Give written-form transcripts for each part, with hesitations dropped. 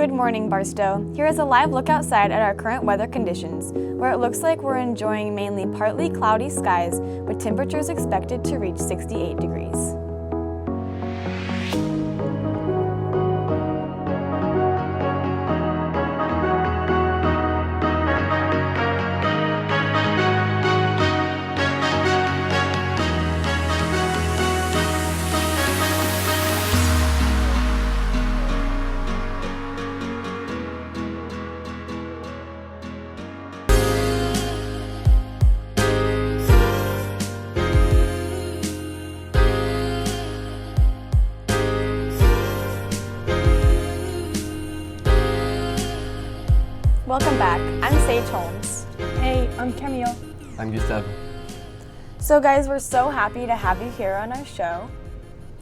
Good morning, Barstow. Here is a live look outside at our current weather conditions, where it looks like we're enjoying mainly partly cloudy skies with temperatures expected to reach 68 degrees. Welcome back. I'm Sage Holmes. Hey, I'm Camille. I'm Gustave. So guys, we're so happy to have you here on our show.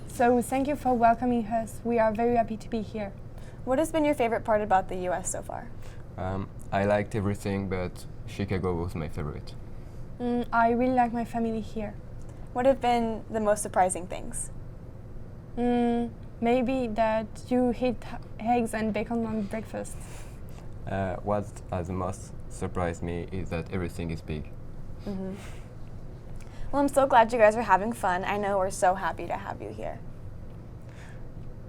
So thank you for welcoming us. We are very happy to be here. What has been your favorite part about the US so far? I liked everything, but Chicago was my favorite. I really like my family here. What have been the most surprising things? Maybe that you eat eggs and bacon on breakfast. What has the most surprised me is that everything is big. Well, I'm so glad you guys are having fun. I know we're so happy to have you here.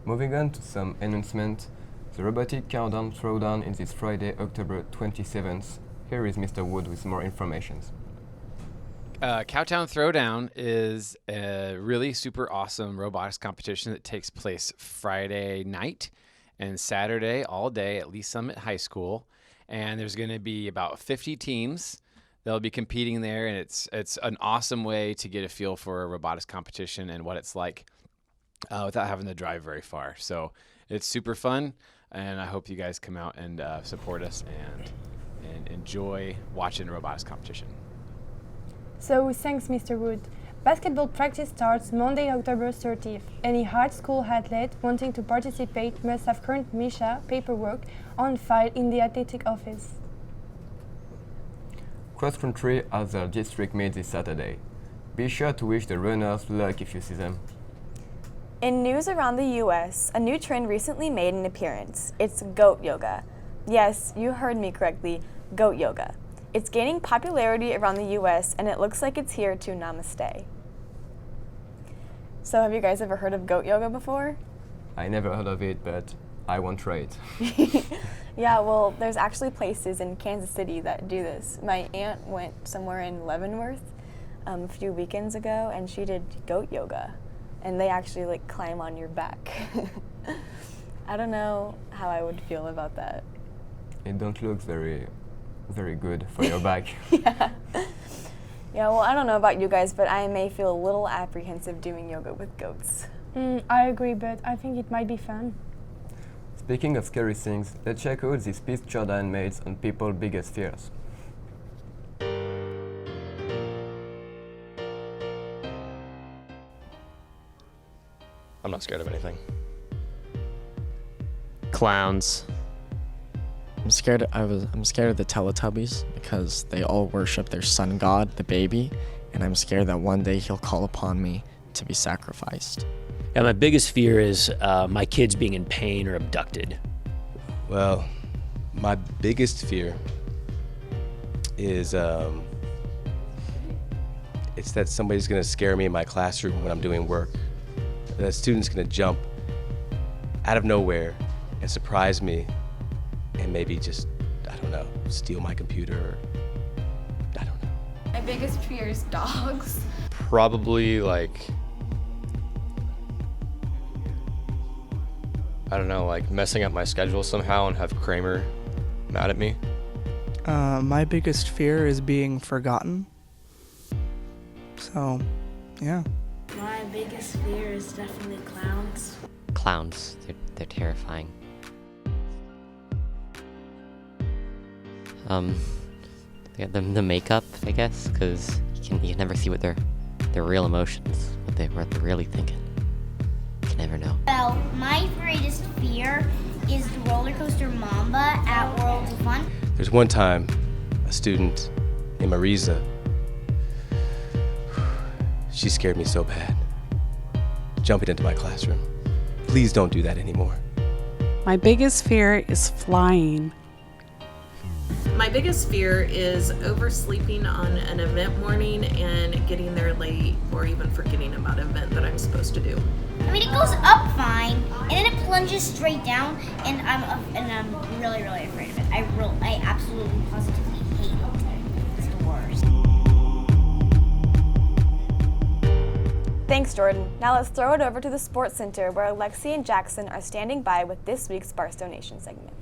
Moving on to some announcements. The robotic countdown throwdown is this Friday, October 27th. Here is Mr. Wood with more information. Cowtown Throwdown is a really super awesome robotics competition that takes place Friday night and Saturday all day at Lee Summit High School. And there's going to be about 50 teams that'll be competing there, and it's an awesome way to get a feel for a robotics competition and what it's like without having to drive very far. So it's super fun, and I hope you guys come out and support us and enjoy watching a robotics competition. So thanks, Mr. Wood. Basketball practice starts Monday, October 30th. Any high school athlete wanting to participate must have current MISHA paperwork on file in the athletic office. Cross country has their district meet this Saturday. Be sure to wish the runners luck if you see them. In news around the US, a new trend recently made an appearance. It's goat yoga. Yes, you heard me correctly, goat yoga. It's gaining popularity around the US, and it looks like it's here to namaste. So have you guys ever heard of goat yoga before? I never heard of it, but I won't try it. Yeah, well, there's actually places in Kansas City that do this. My aunt went somewhere in Leavenworth a few weekends ago, and she did goat yoga, and they actually like climb on your back. I don't know how I would feel about that. It don't look very good for your back. Yeah, well, I don't know about you guys, but I may feel a little apprehensive doing yoga with goats. I agree, but I think it might be fun. Speaking of scary things, let's check out this piece Jordan made on people's biggest fears. I'm not scared of anything. Clowns. I'm scared of the Teletubbies because they all worship their sun god, the baby, and I'm scared that one day he'll call upon me to be sacrificed. Yeah, my biggest fear is my kids being in pain or abducted. Well, my biggest fear is it's that somebody's gonna scare me in my classroom when I'm doing work. That a student's gonna jump out of nowhere and surprise me and maybe just, I don't know, steal my computer or, I don't know. My biggest fear is dogs. Probably like, I don't know, like messing up my schedule somehow and have Kramer mad at me. My biggest fear is being forgotten. So, yeah. My biggest fear is definitely clowns. Clowns, they're terrifying. The makeup, I guess, because you can never see what their real emotions, what they're really thinking. You can never know. Well, my greatest fear is the roller coaster Mamba at Worlds of Fun. There's one time a student named Marisa, she scared me so bad, jumping into my classroom. Please don't do that anymore. My biggest fear is flying. My biggest fear is oversleeping on an event morning and getting there late or even forgetting about an event that I'm supposed to do. I mean, it goes up fine, and then it plunges straight down, and I'm really, really afraid of it. I absolutely, positively hate it. It's the worst. Thanks, Jordan. Now let's throw it over to the Sports Center, where Alexi and Jackson are standing by with this week's Barstow Nation segment.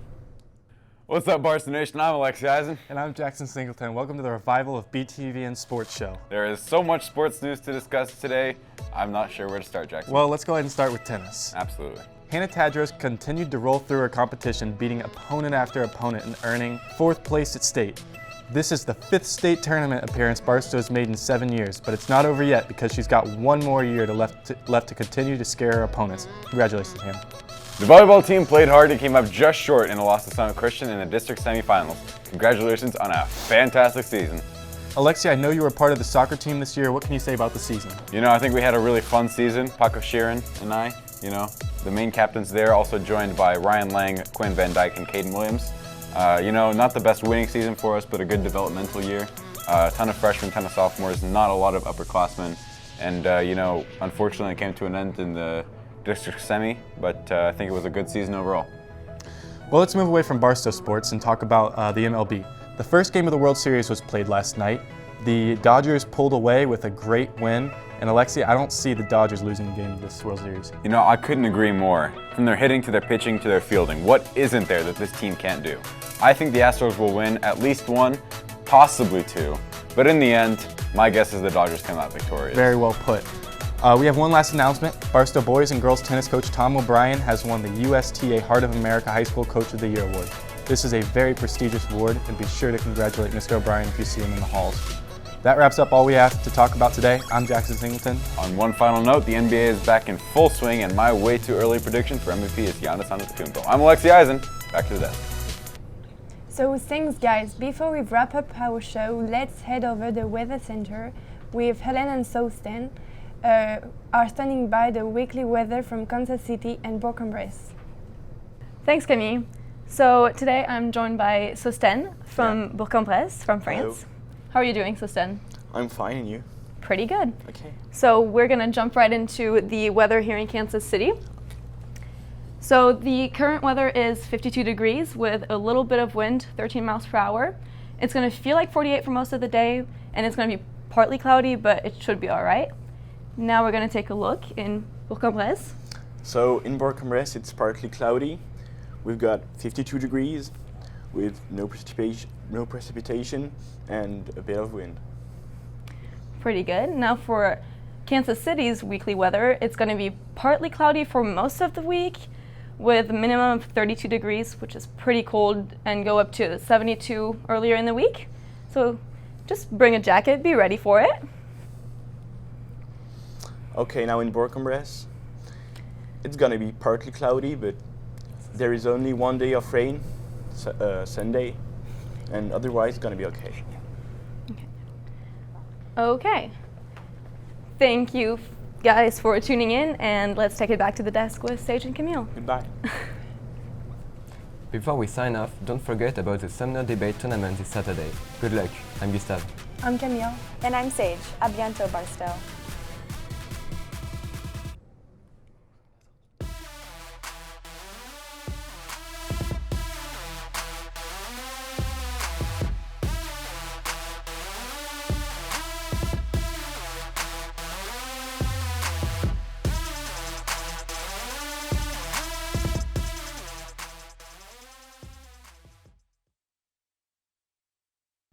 What's up, Barstow Nation? I'm Alexi Eisen. And I'm Jackson Singleton. Welcome to the revival of BTVN Sports Show. There is so much sports news to discuss today. I'm not sure where to start, Jackson. Well, let's go ahead and start with tennis. Absolutely. Hannah Tadros continued to roll through her competition, beating opponent after opponent and earning 4th place at state. This is the 5th state tournament appearance Barstow has made in 7 years, but it's not over yet because she's got one more year left to continue to scare her opponents. Congratulations, Hannah. The volleyball team played hard and came up just short in a loss to Summit Christian in the district semifinals. Congratulations on a fantastic season. Alexia, I know you were part of the soccer team this year. What can you say about the season? You know, I think we had a really fun season. Paco Sheeran and I, the main captains there, also joined by Ryan Lang, Quinn Van Dyke, and Caden Williams. Not the best winning season for us, but a good developmental year. A ton of freshmen, ton of sophomores, not a lot of upperclassmen. And, unfortunately it came to an end in the district semi, but I think it was a good season overall. Well, let's move away from Barstow sports and talk about the MLB. The first game of the World Series was played last night. The Dodgers pulled away with a great win. And Alexia, I don't see the Dodgers losing a game of this World Series. You know, I couldn't agree more. From their hitting to their pitching to their fielding, what isn't there that this team can't do? I think the Astros will win at least one, possibly two. But in the end, my guess is the Dodgers come out victorious. Very well put. We have one last announcement. Barstow boys and girls tennis coach Tom O'Brien has won the USTA Heart of America High School Coach of the Year award. This is a very prestigious award, and be sure to congratulate Mr. O'Brien if you see him in the halls. That wraps up all we have to talk about today. I'm Jackson Singleton. On one final note, the NBA is back in full swing, and my way too early prediction for MVP is Giannis Antetokounmpo. I'm Alexi Eisen. Back to the desk. So thanks, guys. Before we wrap up our show, let's head over the Weather Center with Helen and Sosten. Are standing by the weekly weather from Kansas City and Bourg-en-Bresse. Thanks, Camille. So today I'm joined by Sosten from Bourg-en-Bresse, from France. Hello. How are you doing, Sosten? I'm fine, and you? Pretty good. Okay. So we're gonna jump right into the weather here in Kansas City. So the current weather is 52 degrees with a little bit of wind, 13 miles per hour. It's gonna feel like 48 for most of the day, and it's gonna be partly cloudy, but it should be all right. Now we're going to take a look in Bourg-en-Bresse. So in Bourg-en-Bresse it's partly cloudy. We've got 52 degrees with no precipitation and a bit of wind. Pretty good. Now for Kansas City's weekly weather, it's going to be partly cloudy for most of the week with a minimum of 32 degrees, which is pretty cold, and go up to 72 earlier in the week. So just bring a jacket, be ready for it. Okay, now in Bourg-en-Bresse, it's gonna be partly cloudy, but there is only one day of rain, Sunday, and otherwise it's gonna be okay. Okay. Thank you guys for tuning in, and let's take it back to the desk with Sage and Camille. Goodbye. Before we sign off, don't forget about the Sumner Debate Tournament this Saturday. Good luck. I'm Gustave. I'm Camille. And I'm Sage. A bientôt, Barstow.